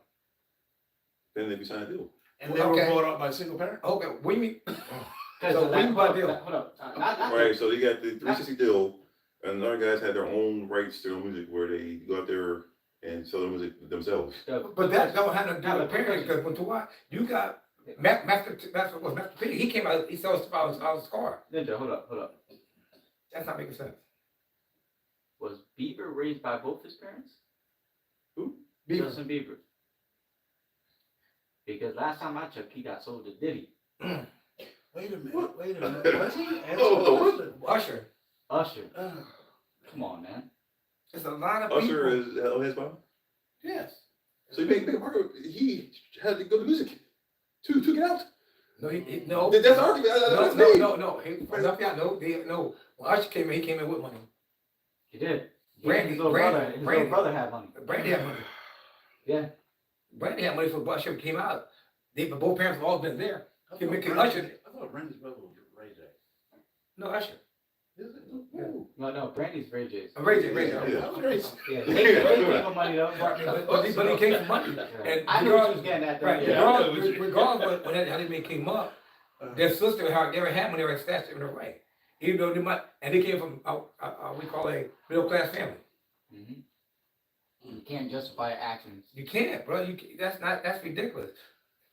Then if you sign a deal, And they were Okay. brought up by single parent? Okay, what do you mean? Because So when you buy deal? hold up. Not right? So they got the 360 deal, and other guys have their own rights to their own music, where they go out there and sell their music themselves. But that don't have nothing to do Now, with the parenting, question- because when to what, you got Master P, he came out, he sells stuff out of his car. Ninja, hold up. That's not making sense. Was Bieber raised by both his parents? Bieber. Justin Bieber. Because last time I checked, he got sold to Diddy. Wait a minute, What? wait a minute. Was he? Oh, Usher, Usher. Uh, Come on, man. there's a lot of Usher people. is hell his mom. Yes. So he had to go to music to get out. No. That's the argument. That's me. No. No. When Usher came in, he came in with money. He did. Brandy- His little Brandy- brother had money. Brandy had money. Yeah. Brandy had money for Usher came out. Both parents have all been there. I Can thought make it Randy's- Usher. I thought Randy's brother was Ray J. No, Usher. Is it? Yeah. Ooh. No, Brandy's Ray J's. Ray J. Yeah. That was Ray. Yeah, they gave him money though. But he came from money. And I knew what you was getting at though. Right, Yeah. regardless when that how they man came up, their sister never had money or stashed it in the right. Even though they might, and they came from we call a middle class family. Mhm. You can't justify actions. You can't, bro. That's ridiculous.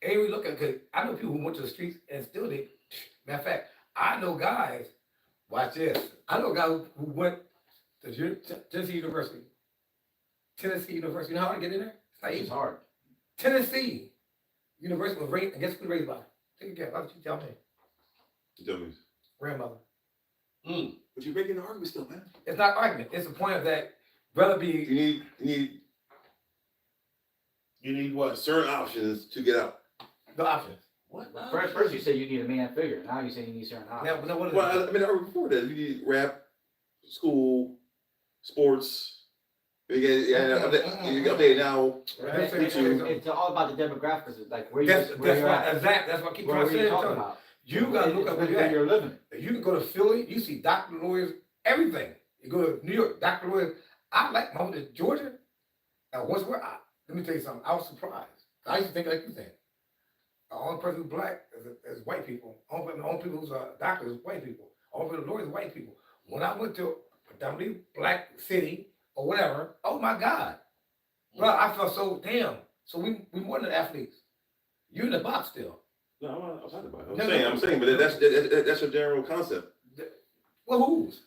And we look at, cause I know people who went to the streets and still did. Matter of fact, I know guys. Watch this. I know guys who went to Tennessee University. Tennessee University. You know how to get in there? It's not It's easy. hard. Tennessee University was raised. Guess who was raised by? Take a guess. Why don't you tell me? You tell me. Grandmother. But you're making the argument still, man. It's not argument. It's the point of that. Brother be You need You need what? certain options to get out. the options. What? First you say you need a man figure. Now you say you need certain options. Now, what is Well, I mean, I heard before that you need rap, school, sports. You update now. It's all about the demographics. It's like where That's you're at. that's what I keep Where trying are to you say. talking about? You gotta look at where It's you're at. you're living. You can go to Philly, you see doctor lawyers, everything. You go to New York, doctor lawyers. I like my to Georgia. Now, let me tell you something. I was surprised. I used to think like you think. The only person who's black is white people. The only people who's a doctor is white people. The only person lawyers is white people. When I went to a predominantly black city or whatever, oh my God. Well, I felt so damn. So we more than athletes. You're in the box still. No, I'm not outside the box. No, I'm saying, but that's a general concept. Well, who's?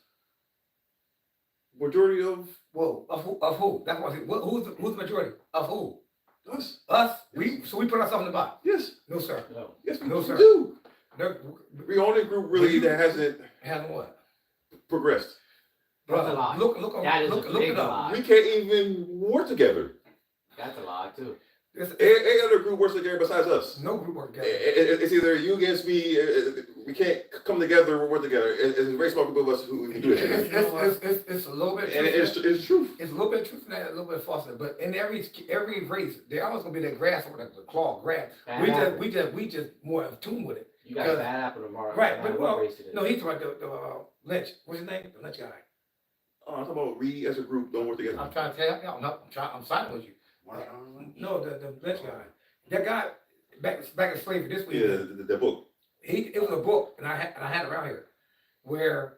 Majority of Whoa, of who? That's what I said. Who's the majority? Of who? us, Us? So we put ourselves in the box. yes, No, sir. No. yes, we No, sir. do. No, We only group really that hasn't hasn't what? progressed. That's a lie. Look That is look a it big up. lie. We can't even work together. That's a lie too. Any other group works together besides us. No group work together. It's either you against me. We can't come together or work together. It's a very small group of us who can do it. It's a little bit. And it's truth. It's a little bit of truth in that, a little bit of falsehood. But in every race, there always gonna be that grass over the claw grass. We just more in tune with it. You got a bad apple tomorrow. Right, no but matter what well, race it is. no, he's talking about the Lynch. What's his name? The Lynch guy. I'm talking about we as a group don't work together. I'm trying to tell you. I'm siding with you. Mark Arlen? No, the Lynch guy. That guy back in slavery. This week. Yeah, the book. It was a book, and I had it around here, where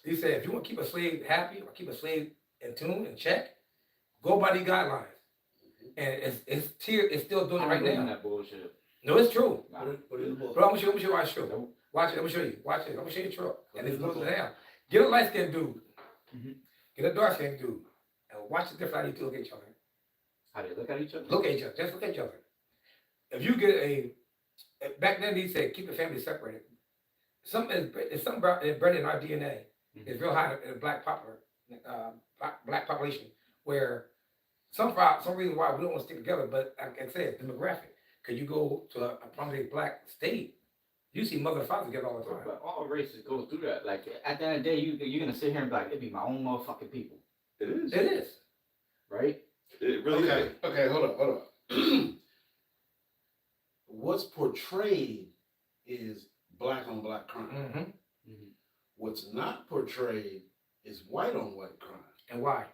he said, if you want to keep a slave happy or keep a slave in tune and check, go by these guidelines. And it's still doing it right now. That bullshit. No, it's true. Nah. Put it in the book. But I'm gonna show you why it's true. Watch it. Let me show you. Watch it. I'm gonna show you the truck. And it's goes down. Get a light skinned dude. Mhm. Get a dark skinned dude. And watch the difference how you two look at each other. How do you look at each other? Look at each other. Just look at each other. If you get back then he said keep the family separated. It's something bred in our DNA. It's real high in the black population where some reason why we don't want to stick together, but like I said, demographic. Cause you go to a prominent black state, you see mother and father together all the time. But all races go through that. Like at the end of the day, you're gonna sit here and be like, it be my own motherfucking people, It is. It is. right? It really Okay, is. okay, hold on. What's portrayed is black on black crime. Mm-hmm. What's not portrayed is white on white crime. And why?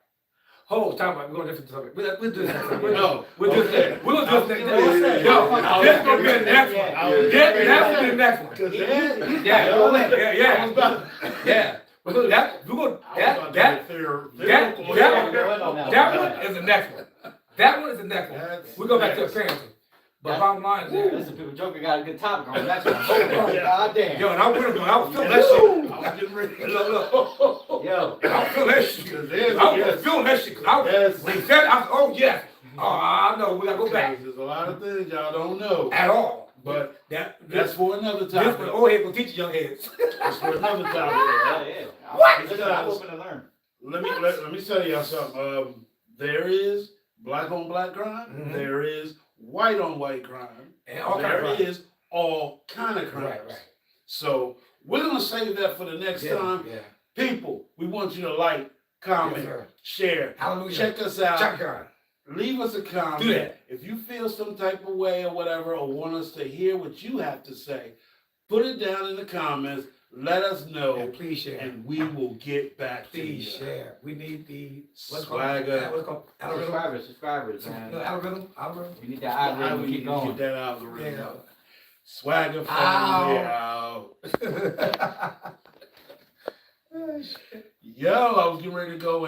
We're going different subject. We'll do that. No, We'll do okay. that. We'll do I was that. gonna say, Yo, I this was gonna be the next one. I was Yeah, getting that's ready the next one. Cause Yeah. I was about Yeah. But look, that one is the next one. That one is the next one. We go back to parenting. But bottom line is Listen, people joking got a good topic on that one. Oh, God damn. yo, and I was feeling that shit. I was getting ready. Look. Yo. I was feeling that shit. Cause there's, I was feeling that shit. When he said, I said, oh yes. Oh, I know. We gotta go back. There's a lot of things y'all don't know. At all. But that's that's for another this topic. one old head will teach young heads. That's for another topic. Yeah. What? I'm open to learn. Let me tell y'all something. There is black on black crime. Mhm. There is white on white crime. And all kind of There crime. is all kind of crimes. Right. So we're gonna save that for the next time. Yeah. People, we want you to like, comment, Yes, sir. share, Hallelujah. check us out. Check God. Leave us a comment. Do that. If you feel some type of way or whatever, or want us to hear what you have to say, put it down in the comments. Let us know, And please share. and we will get back to Please you. share. We need the Swagger. What's it called? Algorithm. Subscribers, man. No, algorithm. We need that How algorithm we to keep need to going. get that algorithm Yeah. up. Swagger Ow. family out. Yo, I was getting ready to go in.